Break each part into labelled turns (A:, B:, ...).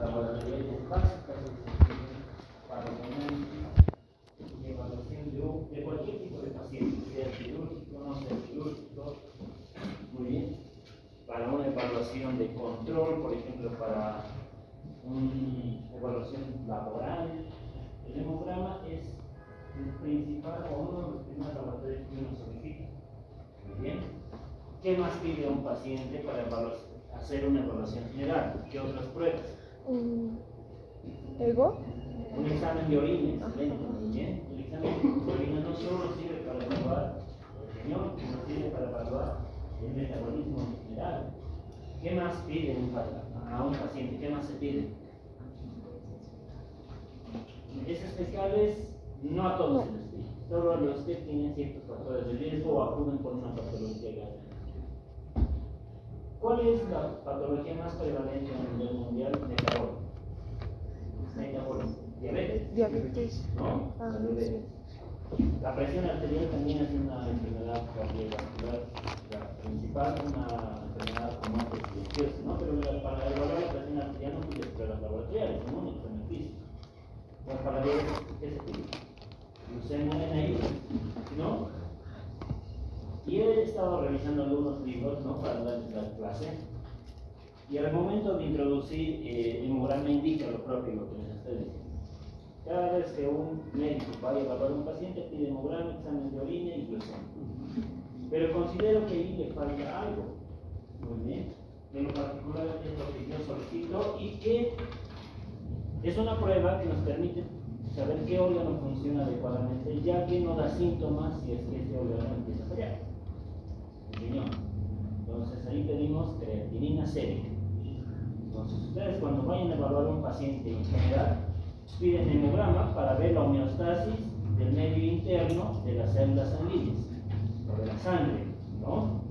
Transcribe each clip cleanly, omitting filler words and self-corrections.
A: laboratoriales básicas para y evaluación de cualquier tipo de paciente, sea quirúrgico, no sea quirúrgico. Muy bien. Para una evaluación de control, por ejemplo, para una evaluación laboral, el hemograma es el principal o uno de los primeros laboratorios que uno solicita. Muy bien. ¿Qué más pide a un paciente para hacer una evaluación general? ¿Qué otras pruebas?
B: ¿Ego?
A: Un examen de orina, excelente, muy bien. El examen de orina no solo sirve para evaluar el riñón, sino sirve para evaluar el metabolismo en general. ¿Qué más pide a un paciente? ¿Qué más se pide? Es especiales, no a todos se les pide, solo a los que tienen ciertos factores de riesgo o acuden por una patología grave. ¿Cuál es la patología más prevalente a nivel mundial? Metabolismo. ¿Diabetes?
B: Diabetes.
A: ¿No? Diabetes. La presión arterial también es una enfermedad cardiovascular, la principal, una enfermedad con muerte silenciosa, ¿no? Pero para evaluar la presión arterial no pides pruebas laboratoriales, sino un examen físico. Entonces, para diabetes, ¿qué se pide? Glucemia NI, ¿no? Y he estado revisando algunos libros, ¿no? Para darles la clase. Y al momento de introducir hemograma indica lo propio lo que les estoy diciendo. Cada vez que un médico vaya a evaluar a un paciente, pide hemograma, examen de orina y glucemia. Pero considero que ahí le falta algo. Muy bien. En lo particular es lo que yo solicito y que es una prueba que nos permite saber qué órgano funciona adecuadamente, ya que no da síntomas si es que este órgano empieza a fallar. El riñón. Entonces ahí pedimos creatinina sérica. Entonces ustedes cuando vayan a evaluar a un paciente en general, piden hemograma para ver la homeostasis del medio interno de las células sanguíneas, o de la sangre, ¿no?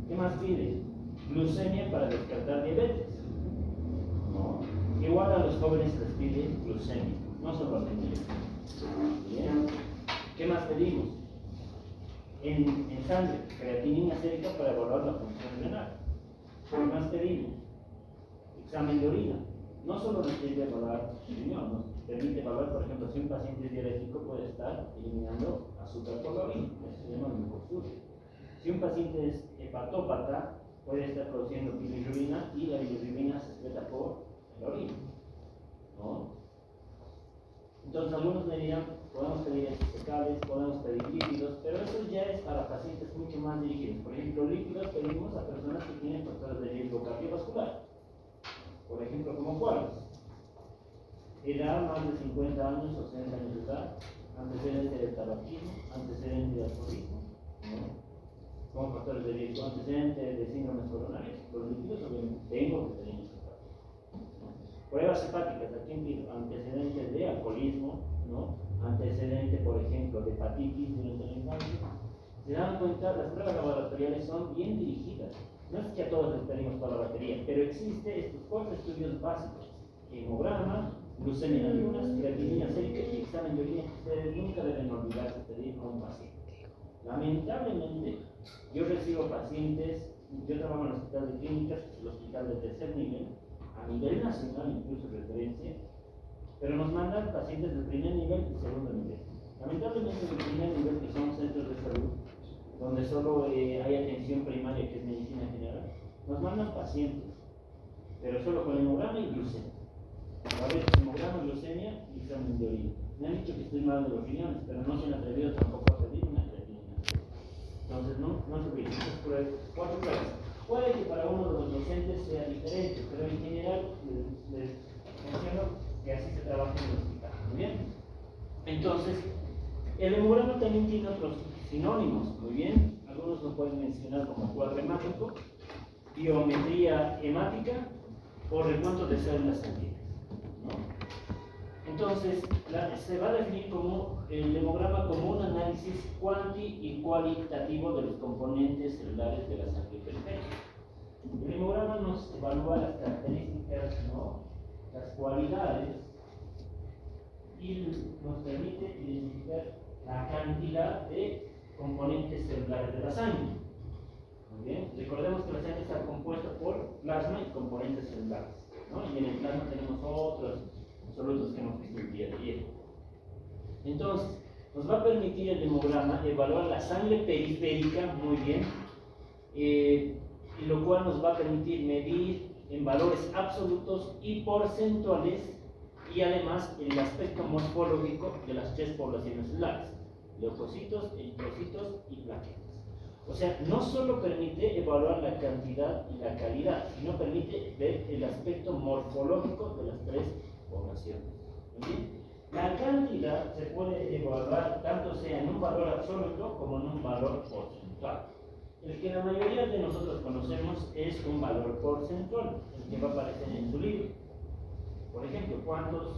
A: ¿Qué más piden? Glucemia para descartar diabetes, ¿no? Igual a los jóvenes les piden glucemia, no solo a los niños. Bien. ¿Qué más pedimos? En sangre, creatinina sérica para evaluar la función renal. ¿Qué más pedimos? Examen de orina. No solo nos sirve evaluar el riñón, nos permite evaluar, por ejemplo, si un paciente es diabético puede estar eliminando azúcar por la orina, eso se llama glucosuria. Si un paciente es hepatópata, puede estar produciendo bilirrubina y la bilirrubina se excreta por la orina, ¿no? Entonces algunos me dirán, podemos pedir secales, podemos pedir líquidos, pero eso ya es para pacientes mucho más dirigidos. Por ejemplo, líquidos pedimos a personas que tienen factores de riesgo cardiovascular. Por ejemplo, como cuáles: edad más de 50 años o 60 años de edad, antecedente de tabaquismo, antecedente de alcoholismo, ¿no? Como factores de riesgo, antecedente de síndromes coronarios. Los líquidos obviamente tengo que tener pruebas hepáticas. ¿A quién pido? Antecedentes de alcoholismo, ¿no? Antecedente, por ejemplo, de hepatitis durante la infancia. Se dan cuenta, las pruebas laboratoriales son bien dirigidas. No es que a todos les pedimos toda la batería, pero existen estos 4 estudios básicos: hemograma, glucemia en ayunas, creatinina sérica y examen de orina, que ustedes nunca deben olvidar de pedir a un paciente. Lamentablemente, yo recibo pacientes, yo trabajo en el hospital de clínicas, que es el hospital de tercer nivel, a nivel nacional, incluso referencia, pero nos mandan pacientes de primer nivel y segundo nivel. Lamentablemente, en el primer nivel, que son centros de salud, donde solo hay atención primaria, que es medicina general, nos mandan pacientes, pero solo con hemograma y glucemia. A veces hemograma, glucemia y examen de orina. Me han dicho que estoy mal de los riñones, pero no se han atrevido tampoco a pedir una creatinina. Entonces, no se olviden, estas 4 pruebas. Puede que para uno de los docentes sea diferente, pero en general les menciono que así se trabaja en el hospital. ¿Muy bien? Entonces, el hemograma también tiene otros sinónimos. Muy bien, algunos lo pueden mencionar como cuadro hemático, biometría hemática o recuento de células sanguíneas, ¿no? Entonces, se va a definir como el hemograma como un análisis cuanti y cualitativo de los componentes celulares de la sangre periférica. El hemograma nos evalúa las características, ¿no? Las cualidades, y nos permite identificar la cantidad de componentes celulares de la sangre. Muy bien, recordemos que la sangre está compuesta por plasma y componentes celulares, ¿no? Y en el plasma Entonces, nos va a permitir el hemograma evaluar la sangre periférica muy bien, y lo cual nos va a permitir medir en valores absolutos y porcentuales, y además el aspecto morfológico de las tres poblaciones celulares: leucocitos, eritrocitos y plaquetas. O sea, no solo permite evaluar la cantidad y la calidad, sino permite ver el aspecto morfológico de las tres poblaciones. ¿Bien? La cantidad se puede evaluar tanto sea en un valor absoluto como en un valor porcentual. El que la mayoría de nosotros conocemos es un valor porcentual, el que va a aparecer en su libro. Por ejemplo, ¿cuántos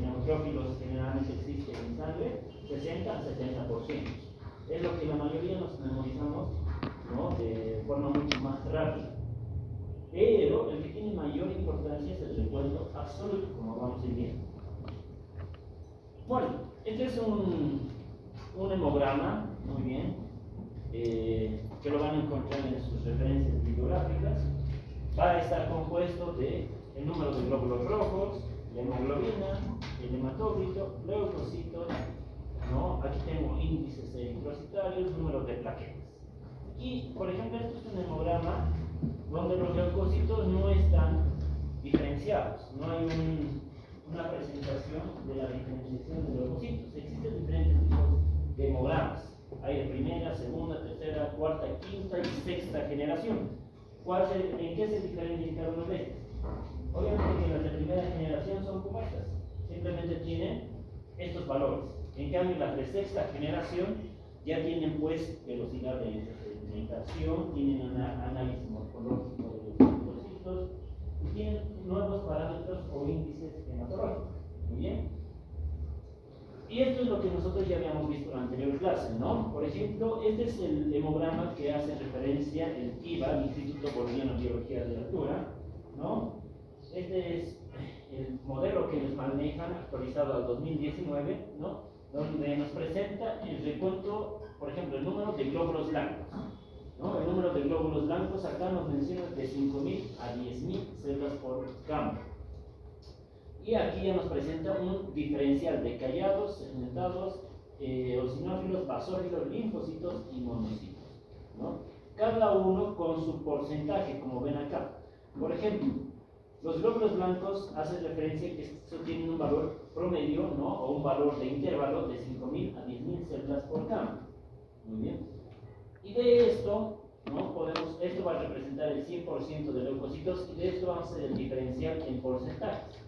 A: neutrófilos generalmente existen en sangre? 60 al 70%. Es lo que la mayoría nos memorizamos, ¿no?, de forma mucho más rápida. Pero el que tiene mayor importancia es el recuento absoluto, como vamos a ir viendo. Bueno, este es un hemograma, muy bien, que lo van a encontrar en sus referencias bibliográficas. Va a estar compuesto de el número de glóbulos rojos, la hemoglobina, el hematócrito, leucocitos, ¿no? Aquí tengo índices eritrocitarios, número de plaquetas. Y, por ejemplo, esto es un hemograma donde los leucocitos no están diferenciados, no hay una presentación de la diferenciación de leucocitos. Existen diferentes tipos de hemogramas. Hay de primera, segunda, tercera, cuarta, quinta y sexta generación. ¿En qué se diferencian cada uno de ellos? Obviamente que las de primera generación son como estas, simplemente tienen estos valores. En cambio, las de sexta generación ya tienen pues velocidad de sedimentación, tienen análisis morfológico de los leucocitos y tienen nuevos parámetros o índices hematológicos. Muy bien. Y esto es lo que nosotros ya habíamos visto en la anterior clase, ¿no? Por ejemplo, este es el hemograma que hace referencia el IBA, el Instituto Boliviano de Biología de la Altura, ¿no? Este es el modelo que les manejan, actualizado al 2019, ¿no?, donde nos presenta el recuento, por ejemplo, el número de glóbulos blancos, ¿no? El número de glóbulos blancos acá nos menciona de 5.000 a 10.000 células por campo. Y aquí ya nos presenta un diferencial de callados, segmentados, eosinófilos, basófilos, linfocitos y monocitos, ¿no? Cada uno con su porcentaje, como ven acá. Por ejemplo, los glóbulos blancos hacen referencia a que esto tiene un valor promedio, ¿no?, o un valor de intervalo de 5.000 a 10.000 células por campo. Muy bien. Y de esto, ¿no?, esto va a representar el 100% de leucocitos, y de esto vamos a hacer el diferencial en porcentajes,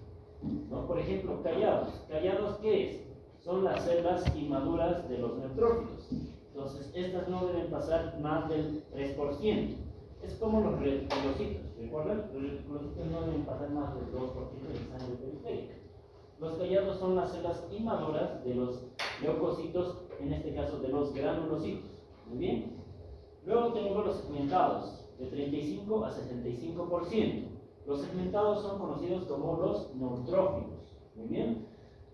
A: ¿no? Por ejemplo, callados. ¿Callados qué es? Son las células inmaduras de los neutrófilos. Entonces, estas no deben pasar más del 3%. Es como los reticulocitos, ¿recuerdan? Los reticulocitos no deben pasar más del 2% de sangre periférica. Los callados son las células inmaduras de los leucocitos, en este caso de los granulocitos. Muy bien. Luego tengo los segmentados, de 35 a 75%. Los segmentados son conocidos como los neutrófilos. Muy bien.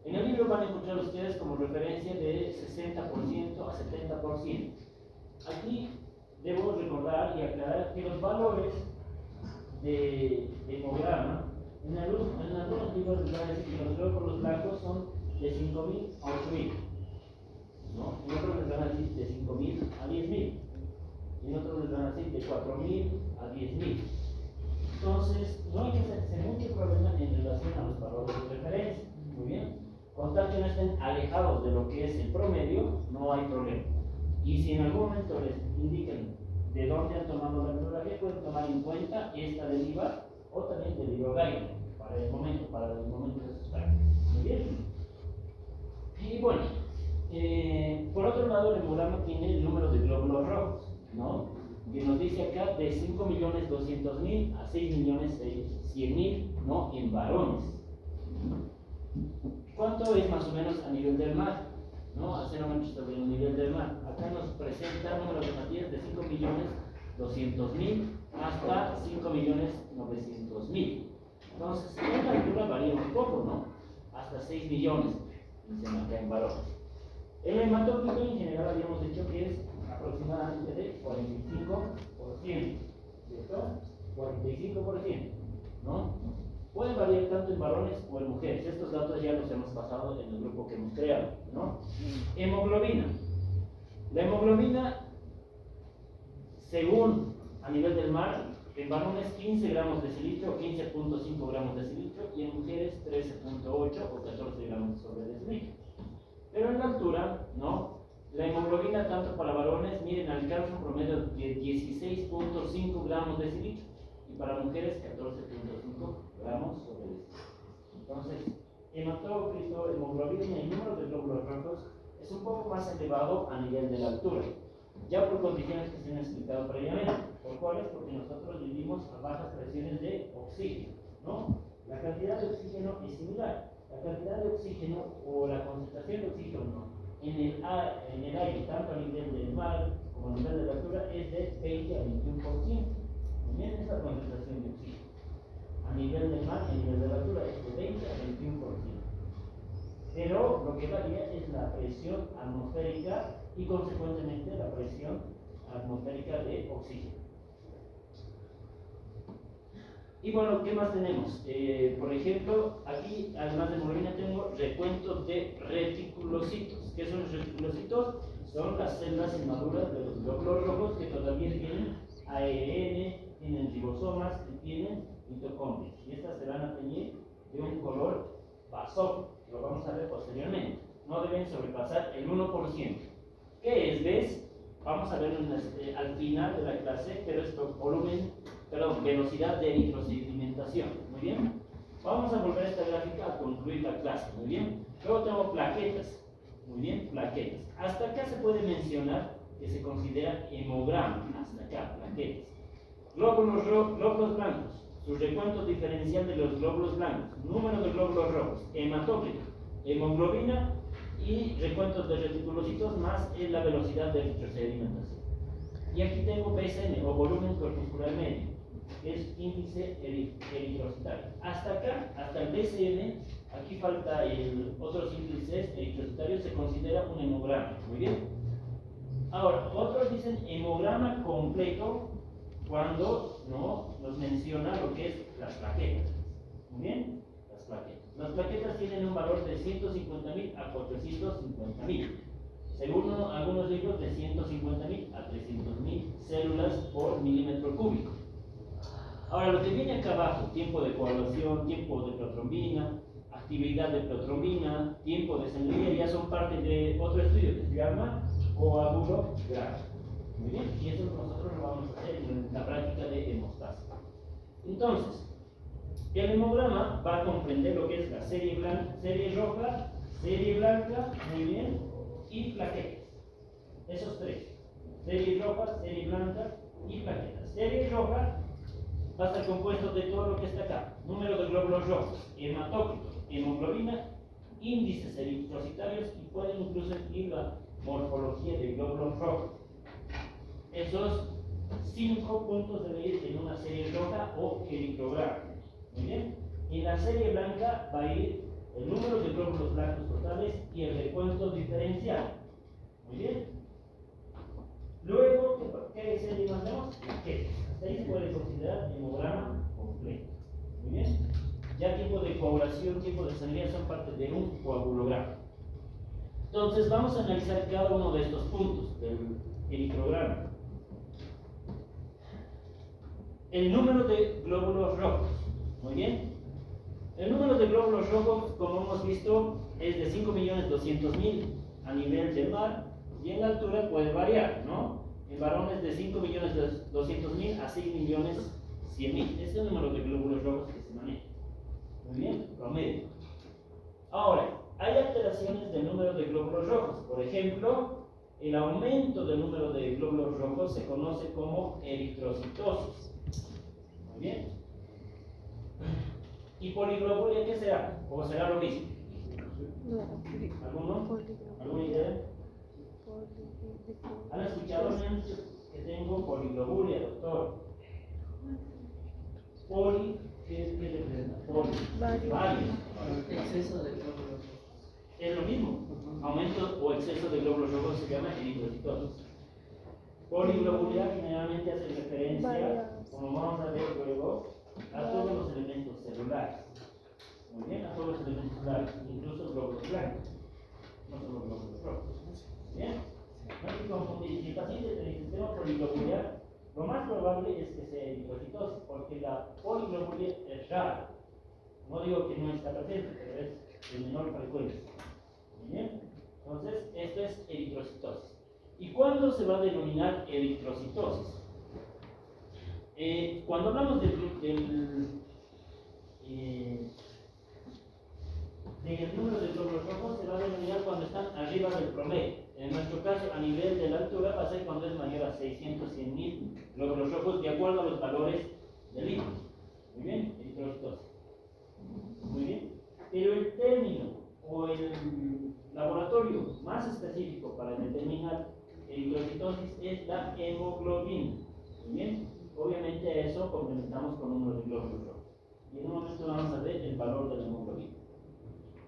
A: En el libro van a encontrar ustedes como referencia de 60% a 70%. Aquí debo recordar y aclarar que los valores de hemograma, en algunos libros les van a decir que los glóbulos blancos son de 5.000 a 8.000, ¿no? En otros les van a decir de 5.000 a 10.000, y en otros les van a decir de 4.000 a 10.000. Entonces, no hay que hacerse mucho problema en relación a los valores de referencia. Muy bien. Con tal que no estén alejados de lo que es el promedio, no hay problema. Y si en algún momento les indican de dónde han tomado la bibliografía, pueden tomar en cuenta esta del IVA o también del IVA para el momento de sus prácticas. Muy bien. Y bueno, por otro lado, el hemograma tiene el número de glóbulos rojos, ¿no?, que nos dice acá de 5.200.000 a 6.100.000, ¿no?, en varones. ¿Cuánto es más o menos a nivel del mar? ¿No? A 0 metros sobre el nivel del mar. Acá nos presenta números de nativas de 5.200.000 hasta 5.900.000. Entonces, la altura varía un poco, ¿no? Hasta 6 millones, dicen acá en varones. El hematócrito en general habíamos dicho que es aproximadamente de 45%, ¿cierto? 45%, ¿no? Puede varía tanto en varones o en mujeres. Estos datos ya los hemos pasado en el grupo que hemos creado, ¿no? Hemoglobina. La hemoglobina, según a nivel del mar, en varones 15 gramos de decilitro, 15.5 gramos de decilitro, y en mujeres 13.8 o 14 gramos sobre decilitro. Pero en la altura, ¿no? La hemoglobina, tanto para varones, miren, alcanza un promedio de 16.5 gramos de decilitro, y para mujeres 14.5 gramos sobre decilitro. Entonces, hematócrito, hemoglobina y número de glóbulos rojos es un poco más elevado a nivel de la altura, ya por condiciones que se han explicado previamente. ¿Por cuáles? Porque nosotros vivimos a bajas presiones de oxígeno, ¿no? La cantidad de oxígeno es similar. La cantidad de oxígeno o la concentración de oxígeno en el aire, tanto a nivel del mar como a nivel de la altura, es de 20 a 21%. Muy bien, esa concentración de oxígeno. A nivel del mar y a nivel de la altura es de 20 a 21%. Pero lo que varía es la presión atmosférica y consecuentemente la presión atmosférica de oxígeno. Y bueno, ¿qué más tenemos? Por ejemplo, aquí además de hemoglobina tengo recuentos de reticulocitos. ¿Qué son los reticulocitos? Son las células inmaduras de los glóbulos rojos que todavía tienen ARN, tienen ribosomas y tienen mitocondrias. Y estas se van a teñir de un color basófico, que lo vamos a ver posteriormente. No deben sobrepasar el 1%. ¿Qué es? ¿Ves? Vamos a verlo al final de la clase, pero es velocidad de eritrosedimentación. Muy bien. Vamos a volver a esta gráfica a concluir la clase. Muy bien. Luego tengo plaquetas. Muy bien, plaquetas. Hasta acá se puede mencionar que se considera hemograma. Hasta acá, plaquetas. Glóbulos blancos. Su recuento diferencial de los glóbulos blancos. Número de glóbulos rojos. Hematócrito. Hemoglobina. Y recuentos de reticulocitos más es la velocidad de eritrosedimentación. Y aquí tengo BCN o volumen corpuscular medio, que es índice eritrocitario. Hasta acá, hasta el BCN, aquí falta otros índices eritrocitarios, se considera un hemograma. Muy bien. Ahora, otros dicen hemograma completo cuando no nos menciona lo que es las plaquetas. Muy bien. Las plaquetas tienen un valor de 150.000 a 450.000. Según algunos libros, de 150.000 a 300.000 células por milímetro cúbico. Ahora, lo que viene acá abajo, tiempo de coagulación, tiempo de protrombina, actividad de protrombina, tiempo de sangría, ya son parte de otro estudio que se llama coagulografía. Muy bien, y eso nosotros lo vamos a hacer en la práctica de hemostasis. Entonces, el hemograma va a comprender lo que es la serie roja, serie blanca, muy bien, y plaquetas. Esos tres. Serie roja, serie blanca y plaquetas. Serie roja va a estar compuesto de todo lo que está acá. Número de glóbulos rojos, hematócrito, hemoglobina, índices eritrocitarios y pueden incluso incluir la morfología de glóbulos rojos. Esos 5 puntos deben ir en una serie roja o ericograma. Muy bien. En la serie blanca va a ir el número de glóbulos blancos totales y el recuento diferencial. Muy bien. Luego, ¿qué serie más tenemos? Plaquetas. Hasta ahí se puede considerar hemograma completo. Muy bien. Ya tiempo de coagulación, tiempo de sangría son parte de un coagulograma. Entonces, vamos a analizar cada uno de estos puntos del ericograma. El número de glóbulos rojos. Muy bien. El número de glóbulos rojos, como hemos visto, es de 5.200.000 a nivel del mar y en la altura puede variar, ¿no? En varones de 5.200.000 a 6.100.000. Ese es el número de glóbulos rojos que se maneja. Muy bien, promedio. Ahora, hay alteraciones del número de glóbulos rojos. Por ejemplo, el aumento del número de glóbulos rojos se conoce como eritrocitosis. Muy bien. ¿Y poliglobulia qué será? ¿O será lo mismo? ¿Alguno? ¿Alguna idea? ¿Han escuchado que tengo poliglobulia, doctor? ¿Qué representa? Varios.
B: Exceso de glóbulos.
A: Es lo mismo. Aumento o exceso de glóbulos rojos se llama eritrocitosis. Poliglobulia generalmente hace referencia, como vamos a ver luego, a todos los elementos celulares. vasculares, incluso glóbulos blancos, no solo glóbulos rojos. ¿Bien? No hay que confundir. Si el paciente tiene sistema poliglobular, lo más probable es que sea eritrocitosis, porque la poliglobulia es rara. No digo que no está presente, pero es de menor frecuencia. ¿Bien? Entonces, esto es eritrocitosis. ¿Y cuándo se va a denominar eritrocitosis? Cuando hablamos del número de glóbulos rojos, se va a denominar cuando están arriba del promedio. En nuestro caso, a nivel de la altura, va a ser cuando es mayor a 600-100.000 glóbulos rojos, de acuerdo a los valores del líquido. Muy bien, eritrocitosis. Muy bien. Pero el término o el laboratorio más específico para determinar eritrocitosis es la hemoglobina. Muy bien. Obviamente a eso complementamos con número de glóbulos rojos. Y en un momento vamos a ver el valor de la hemoglobina.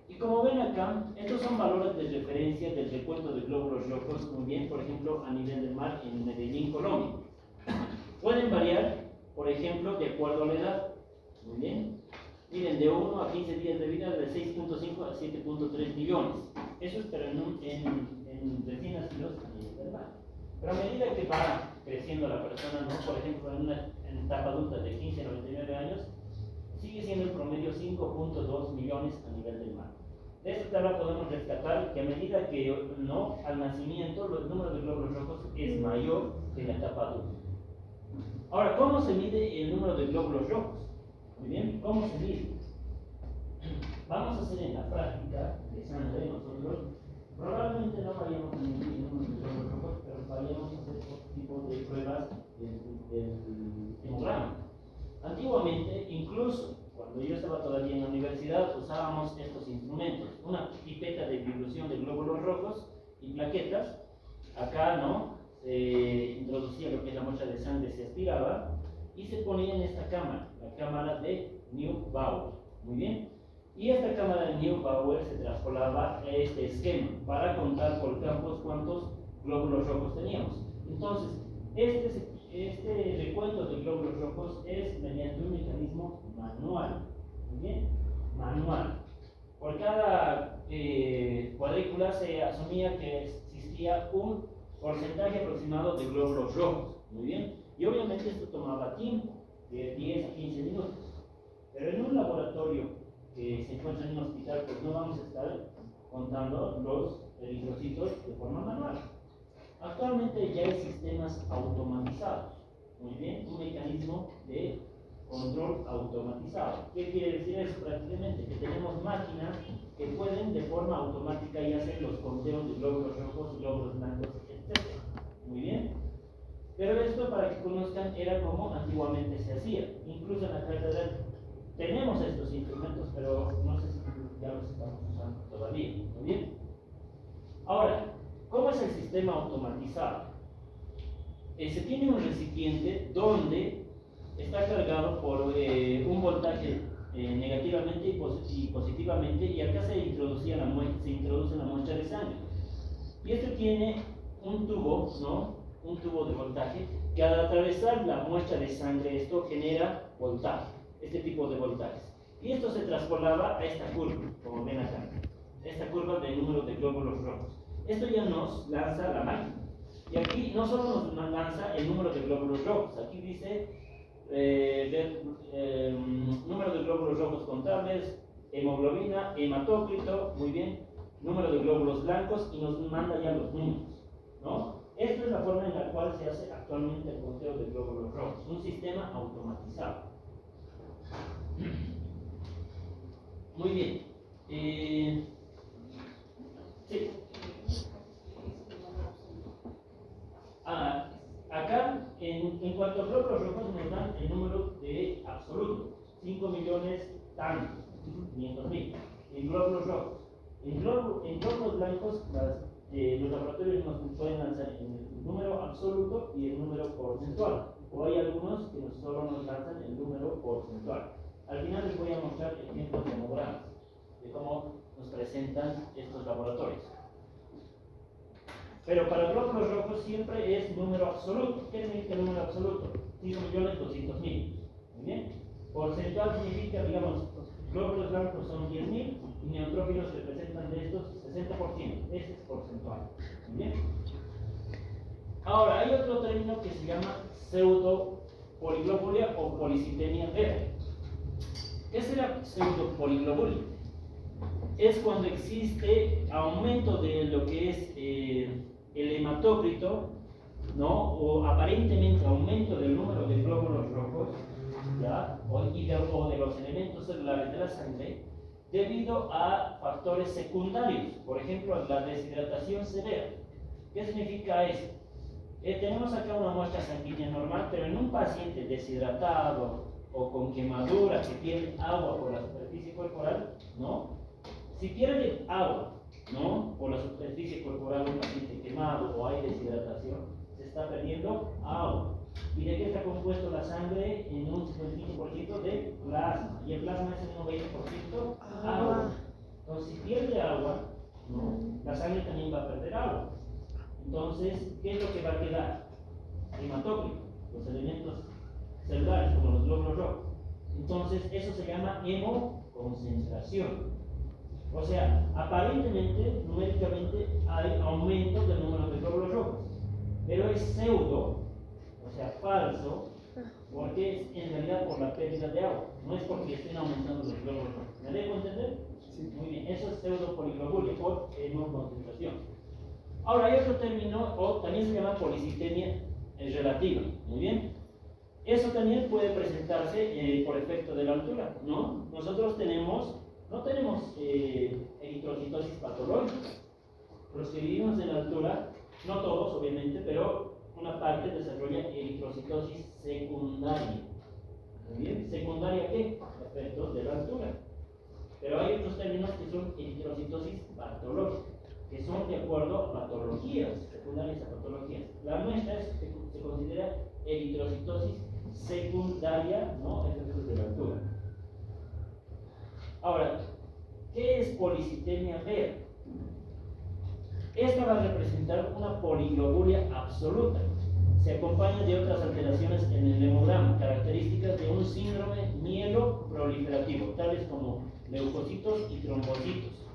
A: Y como ven acá, estos son valores de referencia del recuento de glóbulos rojos, muy bien, por ejemplo, a nivel del mar en Medellín, Colombia. Pueden variar, por ejemplo, de acuerdo a la edad. Muy bien. Miren, de 1 a 15 días de vida, de 6.5 a 7.3 millones. Eso es pero en recién nacidos a nivel del mar. Pero a medida que va creciendo la persona, ¿no? Por ejemplo, en una etapa adulta de 15 a 99 años, sigue siendo el promedio 5.2 millones a nivel del mar. De esta tabla podemos rescatar que a medida que no al nacimiento, el número de glóbulos rojos es mayor que en la etapa adulta. Ahora, ¿cómo se mide el número de glóbulos rojos? Muy bien, ¿cómo se mide? Vamos a hacer en la práctica de sangre nosotros. Probablemente no vayamos a medir el número de glóbulos rojos, pero vayamos a hacer otro tipo de pruebas del hemograma. Antiguamente, incluso cuando yo estaba todavía en la universidad, usábamos estos instrumentos, una pipeta de dilución de glóbulos rojos y plaquetas. Acá, ¿no? Se introducía lo que es la muestra de sangre, se aspiraba y se ponía en esta cámara, la cámara de Neubauer. Muy bien. Y esta cámara de Neubauer se traspolaba a este esquema para contar por campos cuántos glóbulos rojos teníamos. Entonces, este recuento de glóbulos rojos es mediante un mecanismo manual. Muy bien, manual. Por cada cuadrícula se asumía que existía un porcentaje aproximado de glóbulos rojos. Muy bien, y obviamente esto tomaba tiempo, de 10 a 15 minutos. Pero en un laboratorio que se encuentra en un hospital, pues no vamos a estar contando los eritrocitos de forma manual. Actualmente ya hay sistemas automatizados. Muy bien, un mecanismo de control automatizado. ¿Qué quiere decir eso? Prácticamente que tenemos máquinas que pueden de forma automática ya hacer los conteos de glóbulos rojos, glóbulos blancos, etc. Muy bien. Pero esto, para que conozcan, era como antiguamente se hacía. Incluso en la carrera tenemos estos instrumentos, pero no sé si ya los estamos usando todavía. Muy bien. Ahora, ¿cómo es el sistema automatizado? Se tiene un recipiente donde está cargado por un voltaje negativamente y positivamente, y acá se introduce la muestra de sangre. Y esto tiene un tubo, ¿no? Un tubo de voltaje que al atravesar la muestra de sangre esto genera voltaje, este tipo de voltajes. Y esto se traspolaba a esta curva, como ven acá, esta curva del número de glóbulos rojos. Esto ya nos lanza la máquina. Y aquí no solo nos lanza el número de glóbulos rojos, aquí dice número de glóbulos rojos contables, hemoglobina, hematócrito, muy bien, número de glóbulos blancos, y nos manda ya los números, ¿no? Esta es la forma en la cual se hace actualmente el conteo de glóbulos rojos, un sistema automatizado. Muy bien. Sí. Acá, en cuanto a glóbulos rojos, nos dan el número de absoluto, 5 millones tantos, 500.000, en glóbulos rojos. En glóbulos blancos, los laboratorios nos pueden lanzar el número absoluto y el número porcentual, o hay algunos que solo nos lanzan el número porcentual. Al final les voy a mostrar ejemplos de hemogramas, de cómo nos presentan estos laboratorios. Pero para glóbulos rojos siempre es número absoluto. ¿Qué significa el número absoluto? 5.200.000. Muy bien. Porcentual significa, digamos, glóbulos blancos son 10.000 y neutrófilos representan de estos 60%. Ese es porcentual. ¿Muy bien? Ahora, hay otro término que se llama pseudopoliglobulia o policitemia vera. ¿Qué es la pseudopoliglobulia? Es cuando existe aumento de lo que es el hematócrito, ¿no? O aparentemente aumento del número de glóbulos rojos, ¿ya? O de los elementos celulares de la sangre, debido a factores secundarios, por ejemplo, la deshidratación severa. ¿Qué significa eso? Tenemos acá una muestra sanguínea normal, pero en un paciente deshidratado o con quemadura que pierde agua por la superficie corporal, ¿no? Si pierde agua, ¿no? Por la superficie corporal un paciente quemado o hay deshidratación, se está perdiendo agua. ¿Y de qué está compuesto la sangre? En un 55% de plasma. Y el plasma es un 90% agua. Entonces, si pierde agua, ¿no? La sangre también va a perder agua. Entonces, ¿qué es lo que va a quedar? Hematócrito, los elementos celulares, como los glóbulos rojos. Entonces, eso se llama hemoconcentración. O sea, aparentemente, numéricamente, hay aumento del número de glóbulos rojos, pero es pseudo, o sea, falso, porque es en realidad por la pérdida de agua, no es porque estén aumentando los glóbulos rojos. ¿Me dejo entender? Sí. Muy bien, eso es pseudopoliglobulia por hemoconcentración. Ahora, hay otro término, o también se llama policitemia relativa. Muy bien. Eso también puede presentarse por efecto de la altura, ¿no? Nosotros no tenemos eritrocitosis patológica. Los que vivimos en la altura, no todos obviamente, pero una parte desarrolla eritrocitosis secundaria. Muy bien. ¿Secundaria qué? Efectos de la altura. Pero hay otros términos que son eritrocitosis patológica, que son de acuerdo a patologías, secundarias a patologías. La nuestra se considera eritrocitosis secundaria, ¿no? Efectos de la altura. Ahora, ¿qué es policitemia vera? Esta va a representar una poliglobulia absoluta. Se acompaña de otras alteraciones en el hemograma, características de un síndrome mieloproliferativo, tales como leucocitos y trombocitos.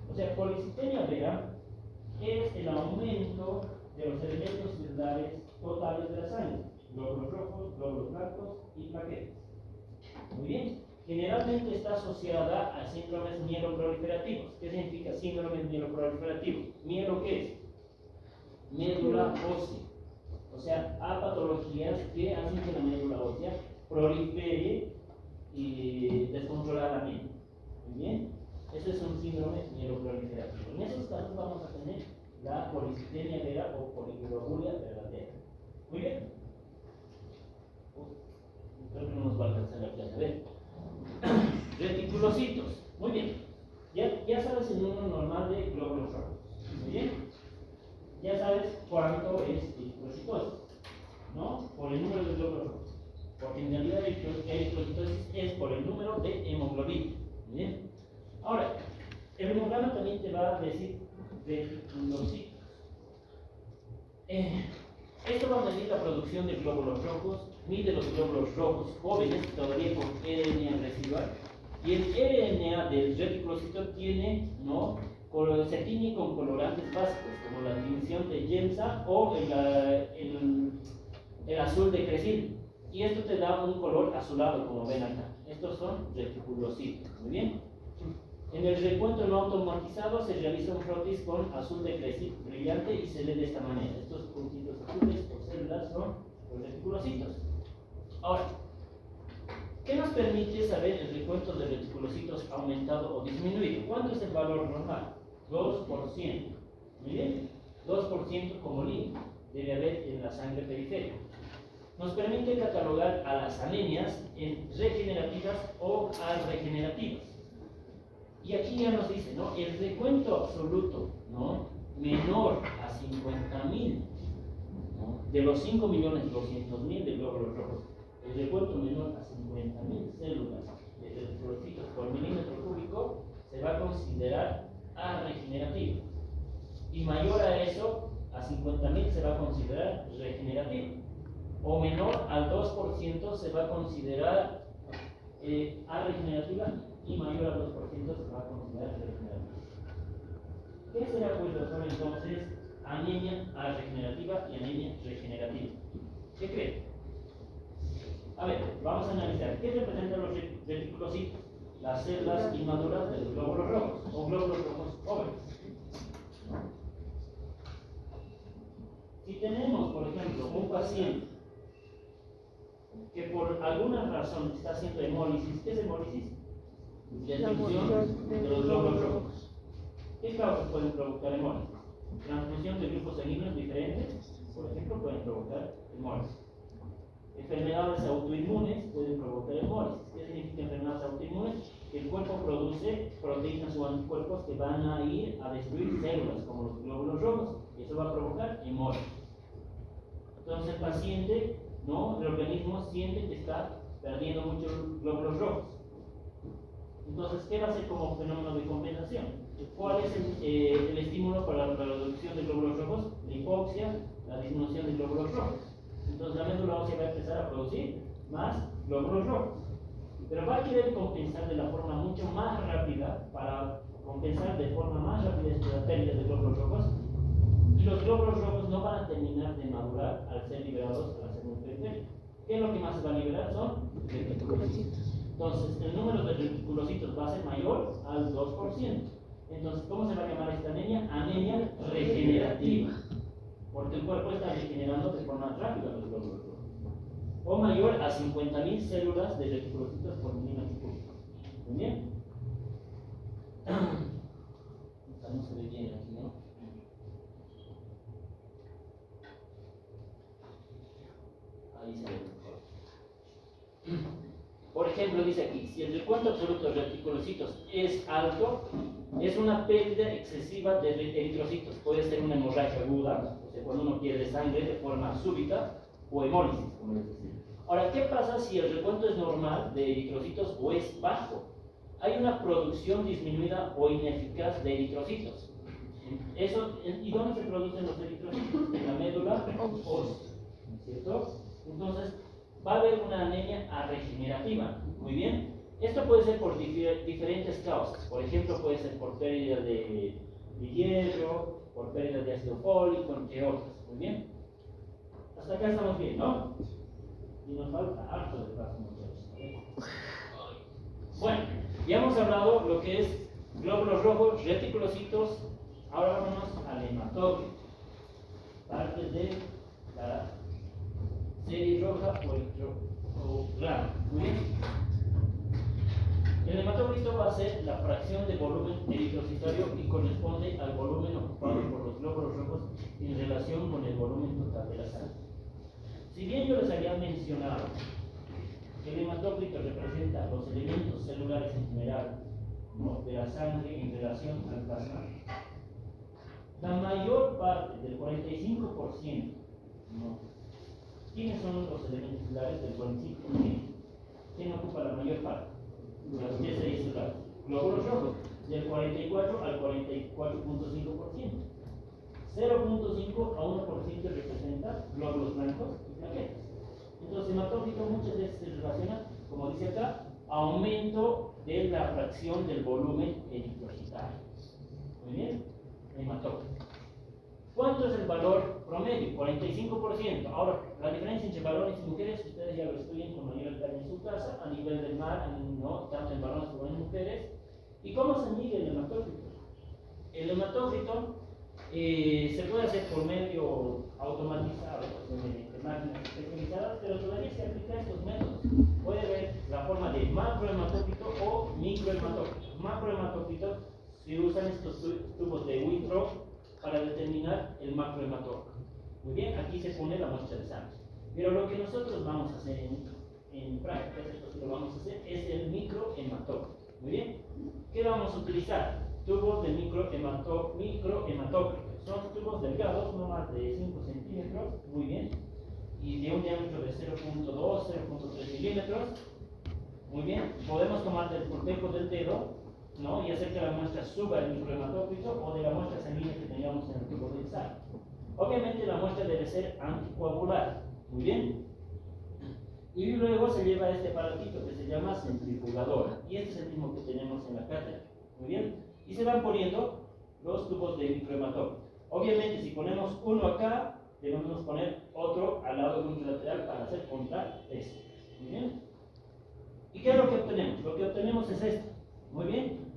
A: O sea, policitemia vera es el aumento de los elementos celulares totales de la sangre, glóbulos rojos, glóbulos blancos y plaquetas. Muy bien. Generalmente está asociada a síndromes mieloproliferativos. ¿Qué significa síndrome mieloproliferativo? ¿Mielo qué es? Médula ósea. O sea, a patologías que hacen que la médula ósea prolifere descontroladamente. Muy bien. Eso es un síndrome mieloproliferativo. En esos casos vamos a tener la policitemia vera o poliglobulia verdadera. Muy bien. Creo que no nos va a alcanzar la clase. A ver. Reticulocitos. Muy bien. Ya sabes el número normal de glóbulos rojos. Muy bien. Ya sabes cuánto es eritrocitosis, ¿no? Por el número de glóbulos rojos. Porque en realidad la eritrocitosis es por el número de hemoglobina. Muy bien. Ahora, el hemograma también te va a decir reticulocitos. Esto va a medir la producción de glóbulos rojos, mide los glóbulos rojos jóvenes, todavía con RNA residual, y el RNA del reticulocito tiene, ¿no? Se tiñe con colorantes básicos, como la división de Gemsa o el azul de Crecil. Y esto te da un color azulado, como ven acá. Estos son reticulocitos. Muy bien. En el recuento no automatizado se realiza un frotis con azul de Crecil brillante y se lee de esta manera. Estos puntitos azules o células son los reticulocitos. Ahora, ¿qué nos permite saber el recuento de reticulocitos aumentado o disminuido? ¿Cuánto es el valor normal? 2%. Muy bien. 2% como límite debe haber en la sangre periférica. Nos permite catalogar a las anemias en regenerativas o arregenerativas. Y aquí ya nos dice, ¿no? El recuento absoluto, ¿no? Menor a 50.000, ¿no? De los 5.200.000 de glóbulos rojos, el recuento menor a 50.000 células de eritrocitos por milímetro cúbico se va a considerar arregenerativo. Y mayor a eso, a 50.000 se va a considerar regenerativo. O menor al 2% se va a considerar arregenerativa y mayor al 2% se va a considerar regenerativa. ¿Qué será, pues, doctor, entonces, anemia regenerativa y anemia regenerativa? ¿Qué cree? A ver, vamos a analizar. ¿Qué representan los reticulocitos? Las células inmaduras de los glóbulos rojos o glóbulos rojos jóvenes. Si tenemos, por ejemplo, un paciente que por alguna razón está haciendo hemólisis, ¿qué es hemólisis? Destrucción de los glóbulos rojos. ¿Qué causas pueden provocar hemólisis? Transfusión de grupos sanguíneos diferentes, por ejemplo, pueden provocar hemólisis. Enfermedades autoinmunes pueden provocar hemólisis. ¿Qué significa enfermedades autoinmunes? Que el cuerpo produce proteínas o anticuerpos que van a ir a destruir células, como los glóbulos rojos, y eso va a provocar hemólisis. Entonces el paciente, ¿no? El organismo siente que está perdiendo muchos glóbulos rojos. Entonces, ¿qué va a hacer como fenómeno de compensación? ¿Cuál es el estímulo para la reducción de glóbulos rojos? La hipoxia, la disminución de glóbulos rojos. Entonces la médula ósea va a empezar a producir más glóbulos rojos. Pero va a querer compensar de la forma mucho más rápida, para compensar de forma más rápida esta pérdida de glóbulos rojos. Y los glóbulos rojos no van a terminar de madurar al ser liberados a la segunda periferia. ¿Qué es lo que más se va a liberar? Son reticulocitos. Entonces, el número de reticulocitos va a ser mayor al 2%. Entonces, ¿cómo se va a llamar esta anemia? Anemia regenerativa. Porque el cuerpo está regenerando de forma rápida los glóbulos rojos. O mayor a 50.000 células de reticulocitos por milímetro cúbico. ¿Muy bien? No se ve bien aquí, ¿no? Ahí se ve mejor. Por ejemplo, dice aquí, si el recuento absoluto de reticulocitos es alto, es una pérdida excesiva de eritrocitos. Puede ser una hemorragia aguda, o sea, cuando uno pierde sangre de forma súbita, o hemólisis, como les decía. Ahora, ¿qué pasa si el recuento es normal de eritrocitos o es bajo? Hay una producción disminuida o ineficaz de eritrocitos. ¿Y dónde se producen los eritrocitos? En la médula ósea, ¿no es cierto? Entonces, va a haber una anemia regenerativa. Muy bien. Esto puede ser por diferentes causas. Por ejemplo, puede ser por pérdida de hierro, por pérdida de ácido fólico, entre otras. Muy bien. Hasta acá estamos bien, ¿no? Y nos falta harto de paso, muchachos. Bueno, ya hemos hablado lo que es glóbulos rojos, reticulocitos. Ahora vámonos al hematócrito. Parte de la serie roja o grano. Muy bien. El hematócrito va a ser la fracción de volumen eritrocitario y corresponde al volumen ocupado por los glóbulos rojos en relación con el volumen total de la sangre. Si bien yo les había mencionado que el hematócrito representa los elementos celulares en general, ¿no?, de la sangre en relación al plasma, la mayor parte del 45%, ¿no? ¿Quiénes son los elementos celulares del 45%? ¿Quién ocupa la mayor parte? Los TCI celulares. Glóbulos rojos, del 44 al 44.5%. 0.5 a 1% representa glóbulos blancos y plaquetas. Entonces, hematócrito muchas veces se relaciona, como dice acá, aumento de la fracción del volumen eritrocitario. Muy bien, hematócrito. ¿Cuánto es el valor promedio? 45%. Ahora, la diferencia entre varones y mujeres, ustedes ya lo estudian con mayor detalle en su casa, a nivel del mar, ¿no?, tanto en varones como en mujeres. ¿Y cómo se mide el hematócrito? El hematócrito se puede hacer por medio automatizado, de máquinas especializadas, pero todavía se aplica estos métodos. Puede ver la forma de macrohematócrito o microhematócrito. Macrohematócrito se usan estos tubos de Withrow para determinar el macrohematócrito. Muy bien, aquí se pone la muestra de sangre. Pero lo que nosotros vamos a hacer en práctica, esto sí lo vamos a hacer, es el microhematócrito. Muy bien, ¿qué vamos a utilizar? Tubos de microhematócrito. Son tubos delgados, no más de 5 centímetros, muy bien, y de un diámetro de 0.2, 0.3 milímetros. Muy bien, podemos tomar del cortejo del dedo, ¿no?, y hacer que la muestra suba el microhematócrito o de la muestra sanguínea que tengamos en el tubo de ensayo. Obviamente la muestra debe ser anticoagulada. Muy bien. Y luego se lleva este aparatito que se llama centrifugadora. Y este es el mismo que tenemos en la cátedra. Muy bien. Y se van poniendo los tubos de microhematócrito. Obviamente, si ponemos uno acá, debemos poner otro al lado unilateral para hacer contrapeso. Muy bien. ¿Y qué es lo que obtenemos? Lo que obtenemos es esto. Muy bien.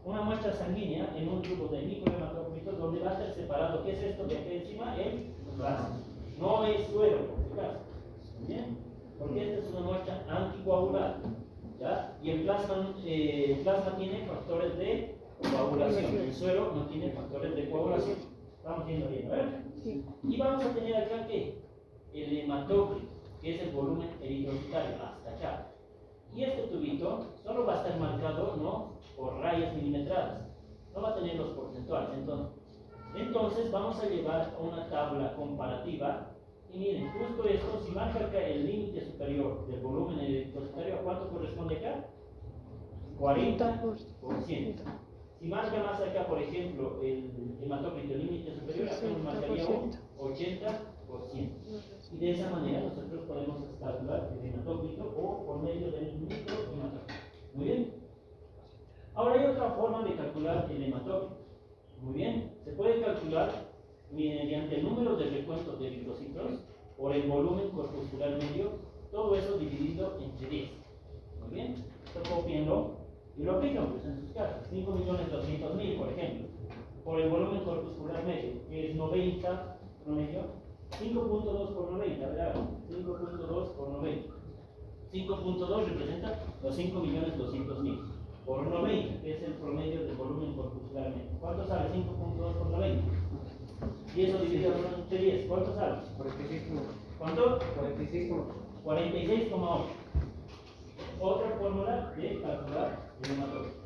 A: Una muestra sanguínea en un tubo de microhematócrito donde va a estar separado. ¿Qué es esto de aquí encima? El plasma. No es suero, por si acaso. Muy bien. Porque esta es una muestra anticoagulada. ¿Ya? Y el plasma tiene factores de coagulación. El suero no tiene factores de coagulación. Estamos viendo bien, ¿verdad? Sí. Y vamos a tener acá ¿qué? El hematócrito, que es el volumen eritrocitario, hasta acá. Y este tubito solo va a estar marcado, ¿no?, por rayas milimetradas. No va a tener los porcentuales. Entonces vamos a llevar una tabla comparativa. Y miren, justo esto, si marca acá el límite superior del volumen eritrocitario, ¿a cuánto corresponde acá? 40%. Si marca más acá, por ejemplo, el hematócrito, el límite superior, acá nos marcaría un 80%. Y de esa manera nosotros podemos calcular el hematócrito o por medio del microhematócrito. Muy bien. Ahora hay otra forma de calcular el hematócrito. Muy bien. Se puede calcular mediante el número de recuentos de eritrocitos por el volumen corpuscular medio, todo eso dividido entre 10. Muy bien. Esto copienlo y lo aplican pues, en sus casas. 5.200.000, por ejemplo, por el volumen corpuscular medio, que es 90 promedio. 5.2 por 90, ¿verdad? 5.2 por 90. 5.2 representa los 5.200.000 por 90, que es el promedio del volumen corpuscular medio. ¿Cuánto sale 5.2 por 90? Y eso dividido entre 10, ¿cuánto sale?
C: 46.
A: ¿Cuánto?
C: 46.
A: 46,8. Otra fórmula de calcular el hematócrito.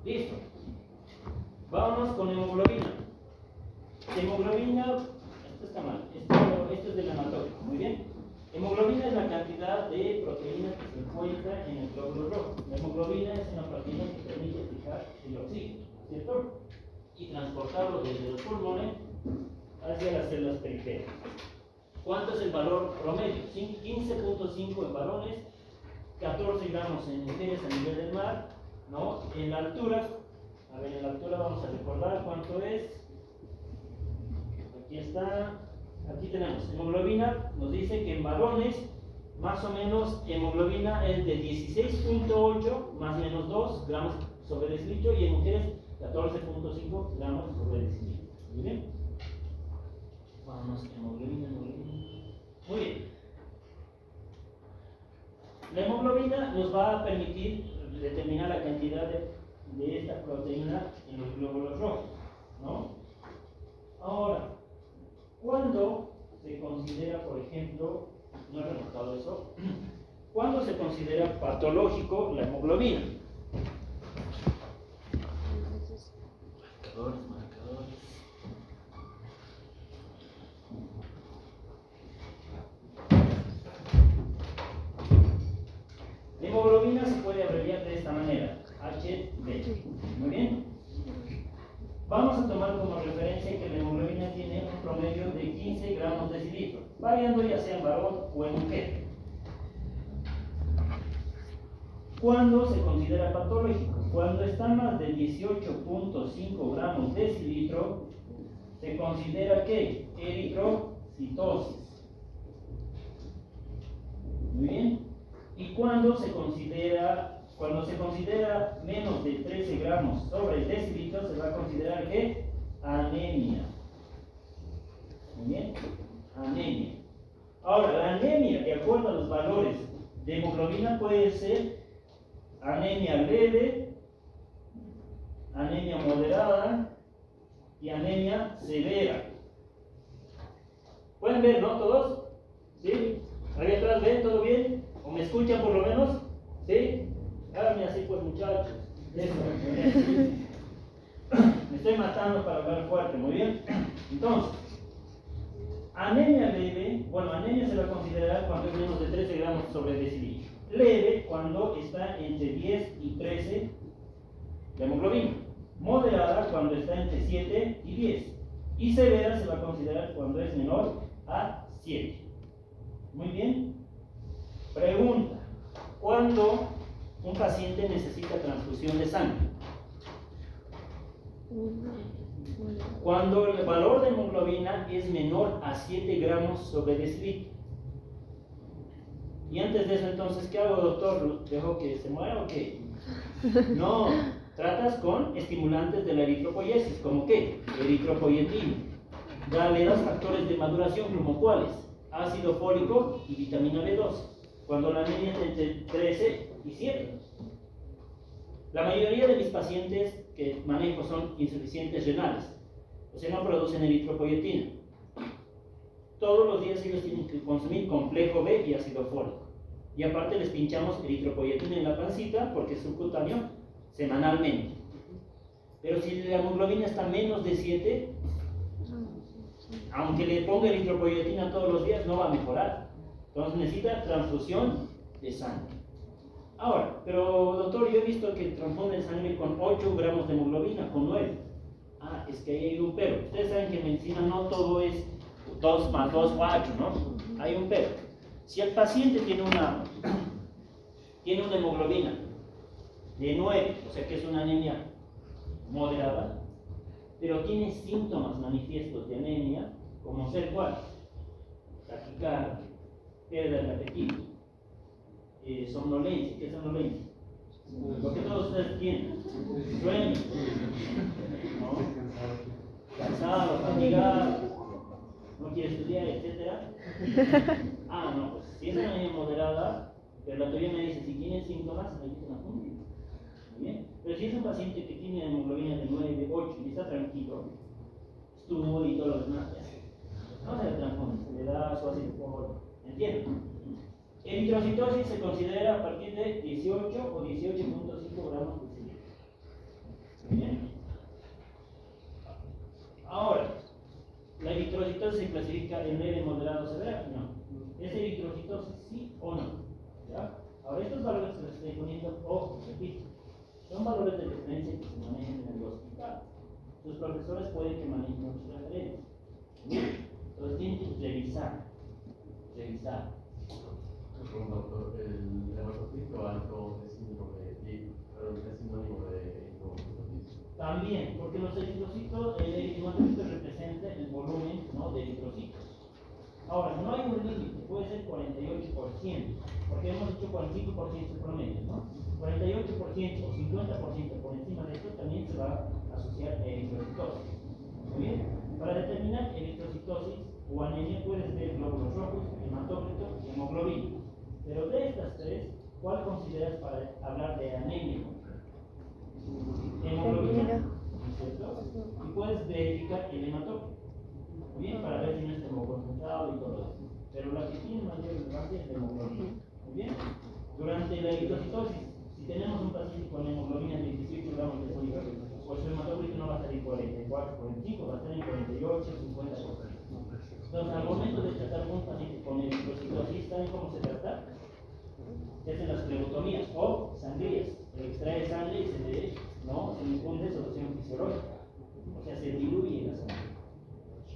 A: Listo. Vámonos con hemoglobina. Hemoglobina, esto está mal, esto es del hematócrito, muy bien. Hemoglobina es la cantidad de proteína que se encuentra en el glóbulo rojo. La hemoglobina es una proteína que permite fijar el oxígeno, ¿cierto? Y transportarlo desde los pulmones hacia las células periféricas. ¿Cuánto es el valor promedio? 15.5 en varones, 14 gramos en mujeres a nivel del mar, ¿no? En la altura, a ver, en la altura vamos a recordar cuánto es. Aquí está, aquí tenemos hemoglobina, nos dice que en varones más o menos hemoglobina es de 16.8 más o menos 2 gramos sobre decilitro y en mujeres 14.5 gramos sobre decilitro. Muy bien. Vamos, hemoglobina. Muy bien. La hemoglobina nos va a permitir determinar la cantidad de esta proteína en los glóbulos rojos, ¿no? Ahora, ¿cuándo se considera, por ejemplo, no he remarcado eso, cuándo se considera patológico la hemoglobina? Marcadores. La hemoglobina se puede abreviar de esta manera, HB. Muy bien. Vamos a tomar como referencia que la hemoglobina tiene un promedio de 15 gramos de decilitro, variando ya sea en varón o en mujer. ¿Cuándo se considera patológico? Cuando está más de 18.5 gramos de decilitro, se considera que eritrocitosis. Muy bien. ¿Y cuándo se considera menos de 13 gramos sobre el decilitro, se va a considerar que anemia? Muy bien, anemia. Ahora, la anemia, de acuerdo a los valores de hemoglobina, puede ser anemia leve, anemia moderada y anemia severa. ¿Pueden ver, no todos? ¿Sí? ¿Ahí atrás ven? ¿Todo bien? ¿O me escuchan por lo menos? ¿Sí? Háganme así pues, muchachos. Eso. Me estoy matando para hablar fuerte, muy bien. Entonces, anemia leve, bueno, anemia se va a considerar cuando es menos de 13 gramos sobre decilitro. Leve cuando está entre 10 y 13 de hemoglobina. Moderada cuando está entre 7 y 10. Y severa se va a considerar cuando es menor a 7. Muy bien. Pregunta: ¿cuándo un paciente necesita transfusión de sangre? Cuando el valor de hemoglobina es menor a 7 gramos sobre decilitro. Y antes de eso, entonces, ¿qué hago, doctor? ¿Dejo que se muera o qué? No, tratas con estimulantes de la eritropoyesis, ¿como qué? Eritropoyetina. Le das factores de maduración, ¿como cuáles? Ácido fólico y vitamina B12. Cuando la anemia es entre 13 y 7. La mayoría de mis pacientes que manejo son insuficientes renales, o sea, no producen eritropoyetina. Todos los días ellos tienen que consumir complejo B y ácido fólico. Y aparte les pinchamos eritropoyetina en la pancita porque es subcutáneo semanalmente. Pero si la hemoglobina está menos de 7, aunque le ponga eritropoyetina todos los días, no va a mejorar. Entonces necesita transfusión de sangre. Ahora, pero doctor, yo he visto que transfunden sangre con 8 gramos de hemoglobina, con 9. Ah, es que ahí hay un pero. Ustedes saben que en medicina no todo es 2 más 2 o 8, ¿no? Hay un pero. Si el paciente tiene una hemoglobina de 9, o sea que es una anemia moderada, pero tiene síntomas manifiestos de anemia, como ser cuáles: taquicardia, pérdida de apetito, somnolencia. ¿Qué es somnolencia? Lo que todos ustedes tienen: sueño, ¿no? Cansado, fatigado, no quiere estudiar, etc. Ah, no, pues si es una anemia moderada, pero la teoría me dice, si tiene síntomas, hay que transfundir. Muy bien. Pero si es un paciente que tiene hemoglobina de 9, 8 y está tranquilo, estuvo y todo lo demás, no se le transfunde, se le da su ácido fólico. ¿Entienden? Eritrocitosis se considera a partir de 18 o 18.5 gramos por decilitro. Muy bien. Ahora, ¿la eritrocitosis se clasifica en leve, moderado, severa? No. ¿Es eritrocitosis sí o no? ¿Ya? Ahora, estos valores que les estoy poniendo, ojo, repito, son valores de referencia que se manejan en el hospital. Sus profesores pueden que manejen otras referencias. Bien, entonces tienen que revisar.
C: Doctor, el hematocrito alto es sinónimo de eritrocitos.
A: También, porque los eritrocitos, el hematocrito representa el volumen, ¿no?, de eritrocitos. Ahora, no hay un límite, puede ser 48%, porque hemos dicho 45% promedio, ¿no? 48% o 50% por encima de esto también se va a asociar a eritrocitosis. Muy bien, para determinar eritrocitosis o anemia puedes ver glóbulos rojos, hematócrito y hemoglobina. Pero de estas tres, ¿cuál consideras para hablar de anemia? Hemoglobina, ¿no es cierto? Y puedes verificar el hematócrito. Muy bien, para ver si no está concentrado y todo eso. Pero la que tiene mayor relevancia es la hemoglobina. Muy bien. Durante la eritrocitosis, si tenemos un paciente con hemoglobina de 18 gramos de sólido, pues su hematócrito no va a estar en 44, 45, va a estar en 48, 50. Entonces, al momento de tratar un paciente con eritrocitosis, ¿saben cómo se trata? Se hacen las flebotomías o sangrías. Se extrae sangre y se le infunde solución fisiológica. O sea, se diluye la sangre.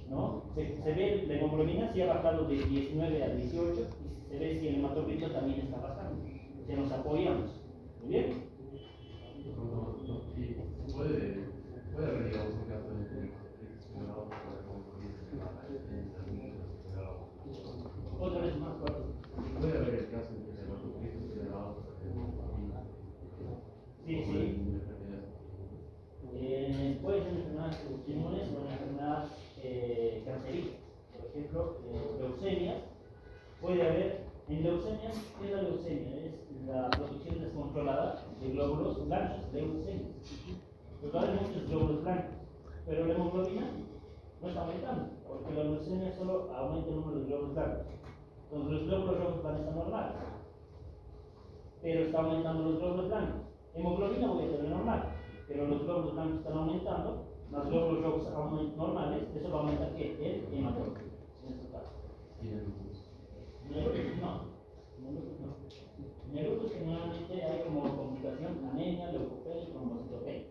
A: ¿No? Se ve la hemoglobina si ha bajado de 19 a 18 y se ve si el hematócrito también está bajando. O sea, nos apoyamos. ¿Muy bien?
C: Y puede haber, digamos, un caso en el que
A: Otra vez más fuerte.
C: puede haber el caso en que el hematocrito esté elevado por hemoglobina.
A: Sí. Puede ser enfermedades autoinmunes o enfermedades cancerígenas. Por ejemplo, leucemias. Puede haber, en leucemias, ¿qué es la leucemia? Es la producción descontrolada de glóbulos blancos, leucemia. Porque hay muchos glóbulos blancos, pero la hemoglobina no está aumentando, porque la leucemia solo aumenta el número de glóbulos blancos. Entonces los glóbulos rojos van a estar normales, pero está aumentando los glóbulos blancos. Hemoglobina voy a tener normal, pero los glóbulos blancos están aumentando, los glóbulos rojos normales, eso va a aumentar ¿qué? El hematócrito, en este caso.
C: Y el lupus.
A: En el lupus no. En el lupus generalmente hay como complicación anemia, leucopenia y trombocitopenia.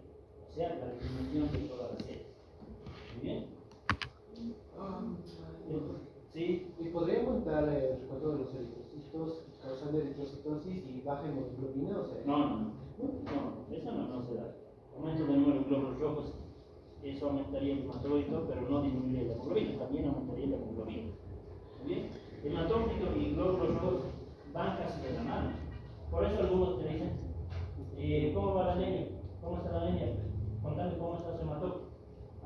A: O sea, la disminución de todas las células. Muy bien.
D: Ah,
A: Sí.
D: ¿y podría aumentar el recuento de baja hemoglobina, o sea.
A: No, eso no se da. Aumento del número de glóbulos rojos, eso aumentaría el hematócrito, pero no disminuiría la hemoglobina, también aumentaría la hemoglobina. ¿Muy bien? El hematócrito y glóbulos rojos van casi de la mano. Por eso algunos te dicen, ¿cómo va la anemia? ¿Cómo está la anemia? Contame cómo está su hematócrito.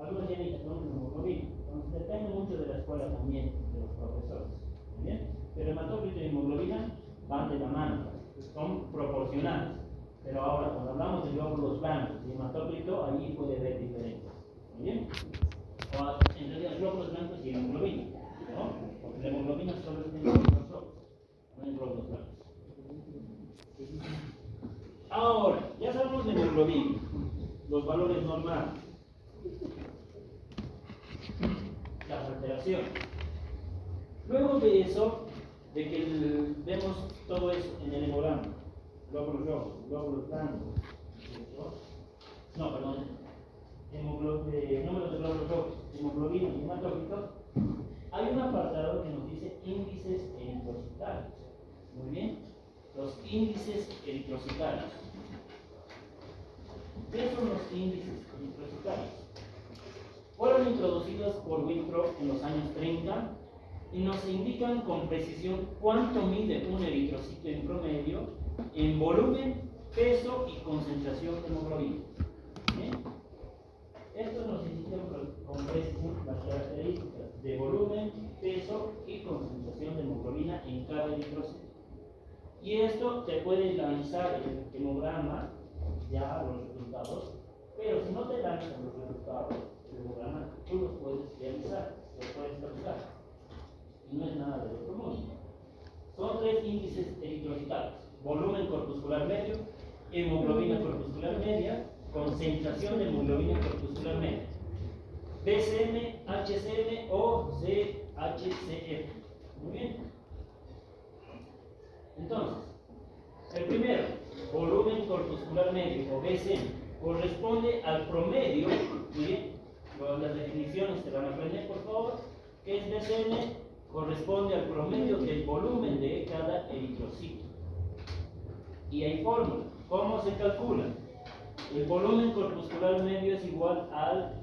A: Algunos ya dicen, no, hemoglobina. Entonces depende mucho de la escuela también, de los profesores. ¿Muy bien? Pero hematócrito y hemoglobina van de la mano, son proporcionales. Pero ahora, cuando hablamos de glóbulos blancos y hematócrito, ahí puede haber diferencias. ¿Muy bien? O en realidad, glóbulos blancos y hemoglobina, ¿no? Porque la hemoglobina solo es en glóbulos rojos, no en glóbulos blancos. Ahora, ya sabemos de hemoglobina, los valores normales, las alteraciones. Luego de eso, de que vemos todo eso en el hemograma, glóbulos rojos, glóbulos blancos, número de glóbulos rojos, hemoglobina y hematócritos, hay un apartado que nos dice índices eritrocitarios. Muy bien, los índices eritrocitarios. ¿Qué son los índices eritrocitarios? Fueron introducidos por Winthrop en los años 30 y nos indican con precisión cuánto mide un eritrocito en promedio en volumen, peso y concentración de hemoglobina. ¿Bien? Esto nos indica con precisión las características de volumen, peso y concentración de hemoglobina en cada eritrocito. Y esto te puede lanzar el hemograma, ya los resultados, pero si no te lanzan los resultados del hemograma, tú los puedes realizar, los puedes calcular. Y no es nada de otro mundo. Son tres índices eritrocitarios: volumen corpuscular medio, hemoglobina corpuscular media, concentración de hemoglobina corpuscular media, BCM, HCM o CHCF. Muy bien. Entonces, el primero, volumen corpuscular medio o BCM, corresponde al promedio. Muy bien. Las definiciones se van a aprender, por favor. ¿Qué es BCM? Corresponde al promedio del volumen de cada eritrocito. Y hay fórmula. ¿Cómo se calcula? El volumen corpuscular medio es igual al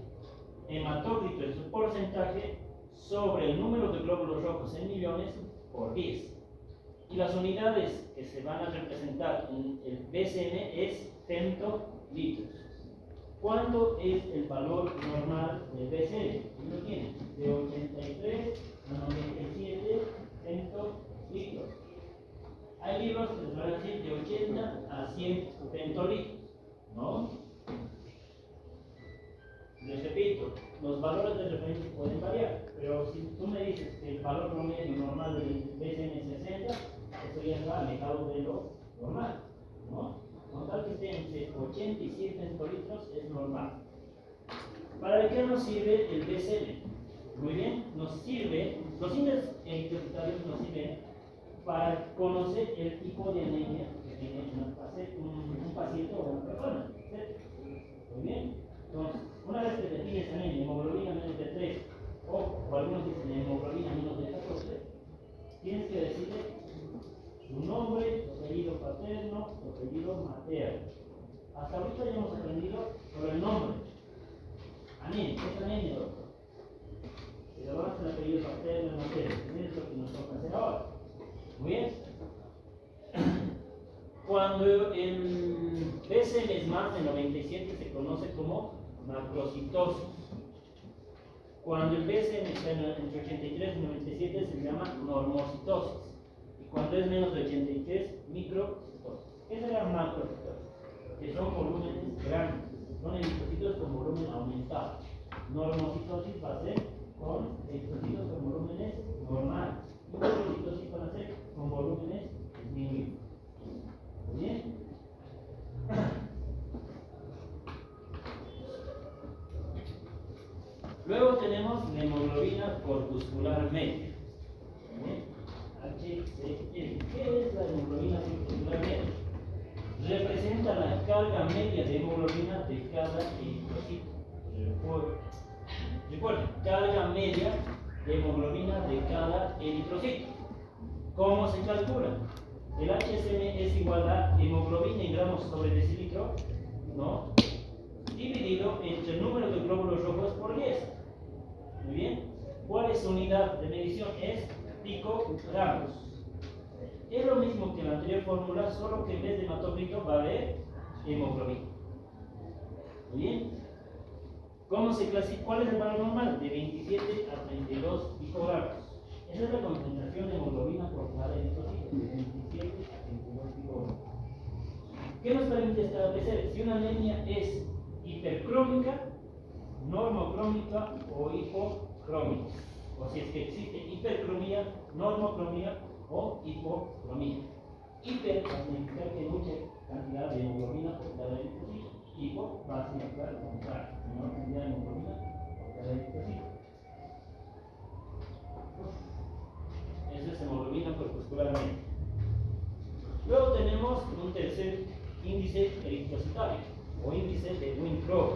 A: hematócrito en su porcentaje sobre el número de glóbulos rojos en millones por 10. Y las unidades que se van a representar en el BCM es femtolitros. ¿Cuánto es el valor normal del BCM? ¿Lo tiene? De 83 a 97 femtolitros. Hay libros que les van a decir de 80 a 100 femtolitros, ¿no? Les repito, los valores de referencia pueden variar, pero si tú me dices que el valor promedio normal del BCM es 60, eso ya está alejado de lo normal, ¿no? Con tal que esté entre 80 y 100 femtolitros es normal. ¿Para qué nos sirve el BCM? Muy bien, nos sirve, los índices eritrocitarios nos sirven para conocer el tipo de anemia que tiene un paciente o una persona. ¿Sí? Muy bien. Entonces, una vez que defines anemia, hemoglobina menos de 3, o algunos dicen hemoglobina menos de 14, tienes que decirle su nombre, su apellido paterno, su apellido materno. Hasta ahorita ya hemos aprendido sobre el nombre. Anemia, ¿qué es anemia, doctor? Si lo vas el apellido paterno y materno, es lo que nos toca hacer ahora. Muy bien. Cuando el BCM es más de 97 se conoce como macrocitosis. Cuando el BCM está entre 83 y 97 se llama normocitosis. Y cuando es menos de 83, microcitosis. ¿Qué será macrocitosis? Que son volúmenes grandes, son eritrocitos con volumen aumentado. Normocitosis va a ser con eritrocitos con volúmenes normales. Y microcitosis van a ser con volúmenes disminuidos. ¿Bien? Luego tenemos la hemoglobina corpuscular media. HCM. ¿Qué es la hemoglobina corpuscular media? Representa la carga media de hemoglobina de cada eritrocito. Recuerden, carga media de hemoglobina de cada eritrocito. ¿Cómo se calcula? El HCM es igual a hemoglobina en gramos sobre decilitro, ¿no? Dividido entre el número de glóbulos rojos por 10. Muy bien. ¿Cuál es su unidad de medición? Es picogramos. Es lo mismo que en la anterior fórmula, solo que en vez de hematocrito va a haber hemoglobina. Muy bien. ¿Cómo se clasifica? ¿Cuál es el valor normal? De 27 a 32 picogramos. Esa es la concentración de hemoglobina por cada eritrocito, de 27 a 32 picogramos. ¿Qué nos permite establecer si una anemia es hipercrómica, normocrómica o hipocrómica? O si es que existe hipercromía, normocromía o hipocromía. Hiper va a significar que hay mucha cantidad de hemoglobina por cada eritrocito. Hipo va a significar lo contrario, menor cantidad de hemoglobina por cada eritrocito. Eso es hemoglobina corpuscularmente. Luego tenemos un tercer índice eritrocitario o índice de Win-Probe.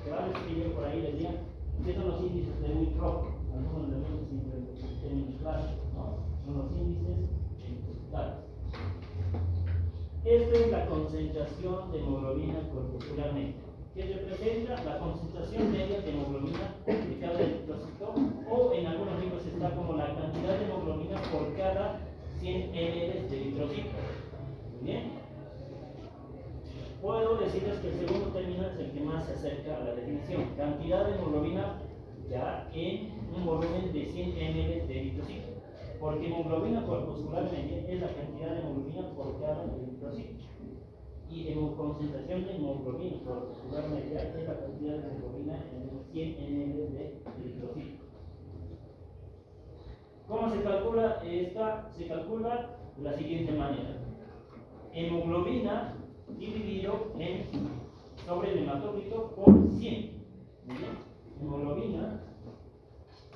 A: Que va a escribir por ahí les digan qué son los índices de Win-Probe. Algunos de ellos siempre tienen clases, ¿no? Son los índices eritrocitarios. Esta es la concentración de hemoglobina corpuscularmente, que representa la concentración media de hemoglobina de cada eritrocito, o en algunos libros está como la cantidad de hemoglobina por cada 100 ml de eritrocito. Muy bien. Puedo decirles que el segundo término es el que más se acerca a la definición. Cantidad de hemoglobina ya en un volumen de 100 ml de eritrocito. Porque hemoglobina corpuscularmente es la cantidad de hemoglobina por cada eritrocito. Y concentración de hemoglobina corpuscular media es la cantidad de hemoglobina en 100 ml de eritrocito. ¿Cómo se calcula esta? Se calcula de la siguiente manera. Hemoglobina dividido en sobre el hematócrito por 100. Muy bien. Hemoglobina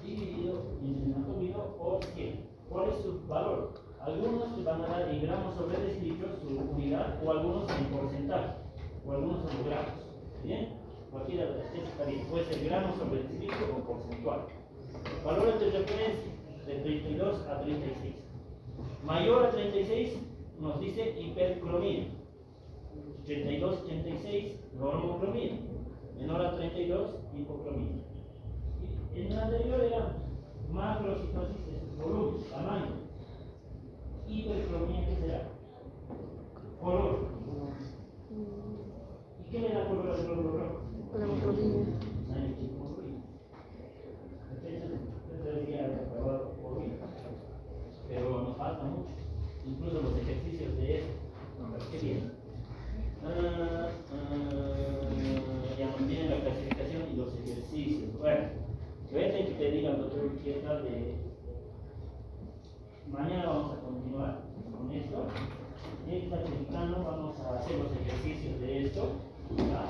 A: dividido en el hematócrito por 100. ¿Cuál es su valor? Algunos te van a dar en gramos sobre decilitro su unidad, o algunos en porcentaje, o algunos en gramos. ¿Bien? Cualquiera de las tres está bien. Puede ser gramos sobre decilitro o porcentual. Valores de referencia de 32 a 36. Mayor a 36 nos dice hipercromía. 32, 36, normocromía. Menor a 32, hipocromía. En el anterior era macrocitosis, es volumen, tamaño. Hipercromía, ¿qué será? Color. ¿Y qué le da color al glóbulo rojo?
D: La hemoglobina.
A: Pero nos falta mucho. Incluso los ejercicios de eso. Qué bien. Ya nos viene la clasificación y los ejercicios. Bueno, vete que te diga el doctor Urquieta de. Mañana vamos a continuar con esto. Esta temprano vamos a hacer los ejercicios de esto. ¿Ya?